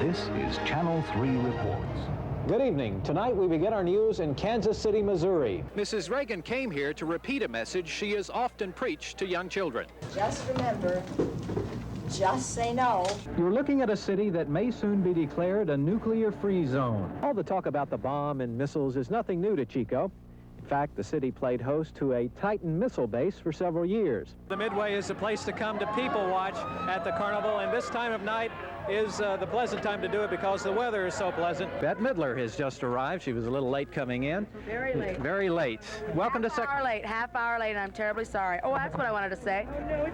This is Channel 3 Reports. Good evening. Tonight we begin our news in Kansas City, Missouri. Mrs. Reagan came here to repeat a message she has often preached to young children. Just remember, just say no. You're looking at a city that may soon be declared a nuclear-free zone. All the talk about the bomb and missiles is nothing new to Chico. In fact, the city played host to a Titan missile base for several years. The Midway is the place to come to people watch at the carnival, and this time of night is the pleasant time to do it because the weather is so pleasant. Bette Midler has just arrived. She was a little late coming in. Very late. Very late. Welcome to Half hour late, and I'm terribly sorry. Oh, that's what I wanted to say.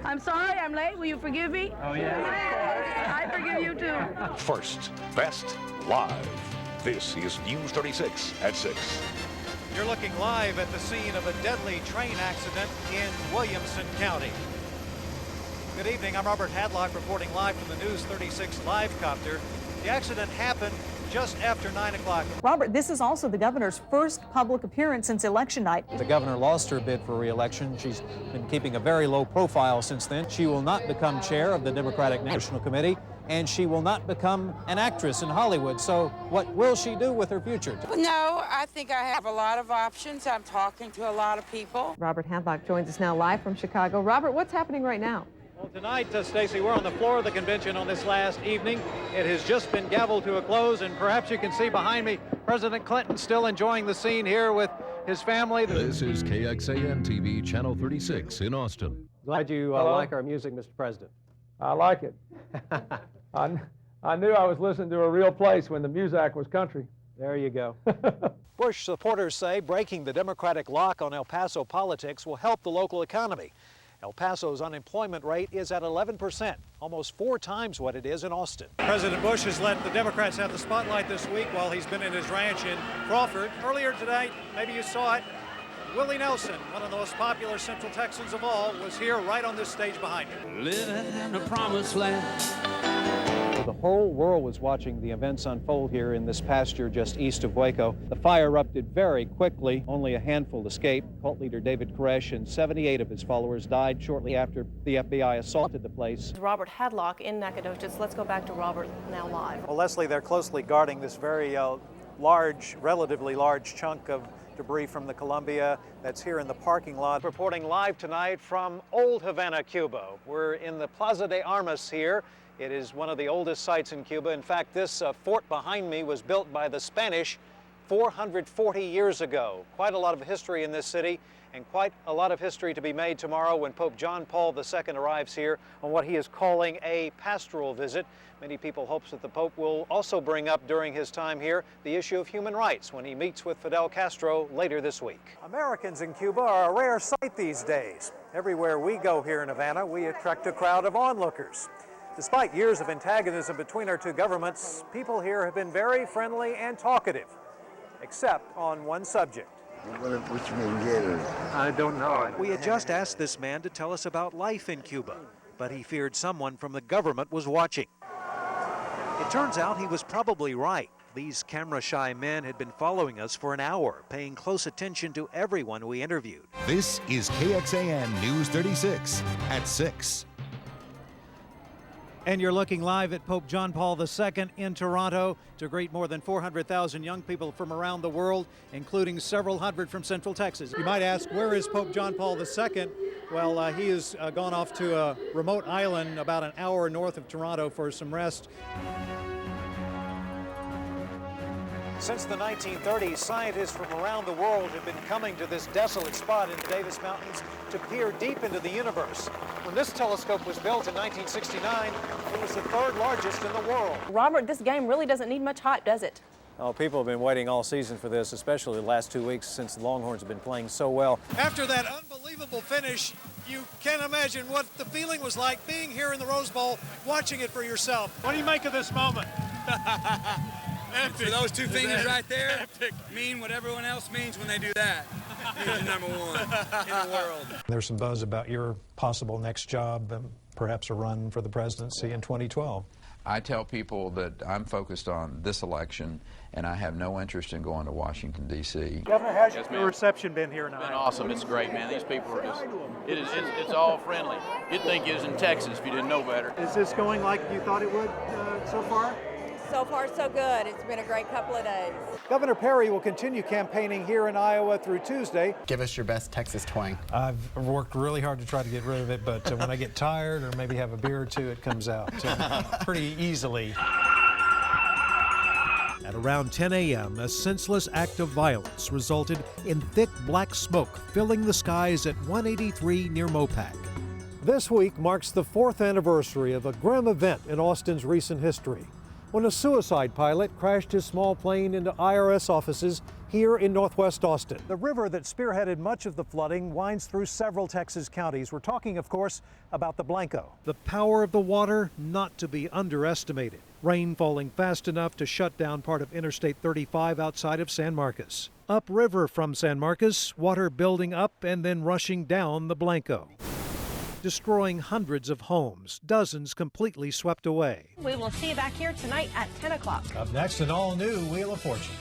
I'm sorry, I'm late. Will you forgive me? Oh, yeah. I forgive you, too. First, best, live. This is News 36 at 6. You're looking live at the scene of a deadly train accident in Williamson County. Good evening, I'm Robert Hadlock reporting live from the News 36 live copter. The accident happened just after 9 o'clock. Robert, this is also the governor's first public appearance since election night. The governor lost her bid for re-election. She's been keeping a very low profile since then. She will not become chair of the Democratic National Committee, and she will not become an actress in Hollywood. So what will she do with her future? No, I think I have a lot of options. I'm talking to a lot of people. Robert Hadlock joins us now live from Chicago. Robert, what's happening right now? Well, tonight, Stacey, we're on the floor of the convention on this last evening. It has just been gavelled to a close, and perhaps you can see behind me President Clinton still enjoying the scene here with his family. This is KXAN TV, Channel 36 in Austin. Glad you like our music, Mr. President. I like it. I knew I was listening to a real place when the Muzak was country. There you go. Bush supporters say breaking the Democratic lock on El Paso politics will help the local economy. El Paso's unemployment rate is at 11%, almost 4 times what it is in Austin. President Bush has let the Democrats have the spotlight this week while he's been in his ranch in Crawford. Earlier tonight, maybe you saw it, Willie Nelson, one of the most popular Central Texans of all, was here right on this stage behind me. Living in the promised land. The whole world was watching the events unfold here in this pasture just east of Waco. The fire erupted very quickly. Only a handful escaped. Cult leader David Koresh and 78 of his followers died shortly after the FBI assaulted the place. Robert Hadlock in Nacogdoches. Let's go back to Robert now live. Well, Leslie, they're closely guarding this very relatively large chunk of debris from the Columbia that's here in the parking lot. Reporting live tonight from Old Havana, Cuba. We're in the Plaza de Armas here. It is one of the oldest sites in Cuba. In fact, this fort behind me was built by the Spanish 440 years ago. Quite a lot of history in this city, and quite a lot of history to be made tomorrow when Pope John Paul II arrives here on what he is calling a pastoral visit. Many people hope that the Pope will also bring up during his time here the issue of human rights when he meets with Fidel Castro later this week. Americans in Cuba are a rare sight these days. Everywhere we go here in Havana, we attract a crowd of onlookers. Despite years of antagonism between our two governments, people here have been very friendly and talkative, except on one subject. I don't know. We had just asked this man to tell us about life in Cuba, but he feared someone from the government was watching. It turns out he was probably right. These camera-shy men had been following us for an hour, paying close attention to everyone we interviewed. This is KXAN News 36 at 6. And you're looking live at Pope John Paul II in Toronto to greet more than 400,000 young people from around the world, including several hundred from Central Texas. You might ask, where is Pope John Paul II? Well, he has gone off to a remote island about an hour north of Toronto for some rest. Since the 1930s, scientists from around the world have been coming to this desolate spot in the Davis Mountains to peer deep into the universe. When this telescope was built in 1969, it was the 3rd largest in the world. Robert, this game really doesn't need much hype, does it? Oh, people have been waiting all season for this, especially the last 2 weeks since the Longhorns have been playing so well. After that unbelievable finish, you can't imagine what the feeling was like being here in the Rose Bowl, watching it for yourself. What do you make of this moment? Epic. For those 2 fingers right there mean what everyone else means when they do that. Means you're #1 in the world. There's some buzz about your possible next job, perhaps a run for the presidency in 2012. I tell people that I'm focused on this election, and I have no interest in going to Washington, D.C. Governor, how's your reception been here tonight? It's been awesome. It's great, man. These people are just, it's all friendly. You'd think it was in Texas if you didn't know better. Is this going like you thought it would so far? So far, so good. It's been a great couple of days. Governor Perry will continue campaigning here in Iowa through Tuesday. Give us your best Texas twang. I've worked really hard to try to get rid of it, but when I get tired or maybe have a beer or two, it comes out pretty easily. At around 10 a.m., a senseless act of violence resulted in thick black smoke filling the skies at 183 near Mopac. This week marks the 4th anniversary of a grim event in Austin's recent history, when a suicide pilot crashed his small plane into IRS offices here in northwest Austin. The river that spearheaded much of the flooding winds through several Texas counties. We're talking, of course, about the Blanco. The power of the water not to be underestimated. Rain falling fast enough to shut down part of Interstate 35 outside of San Marcos. Upriver from San Marcos, water building up and then rushing down the Blanco, destroying hundreds of homes, dozens completely swept away. We will see you back here tonight at 10 o'clock. Up next, an all-new Wheel of Fortune.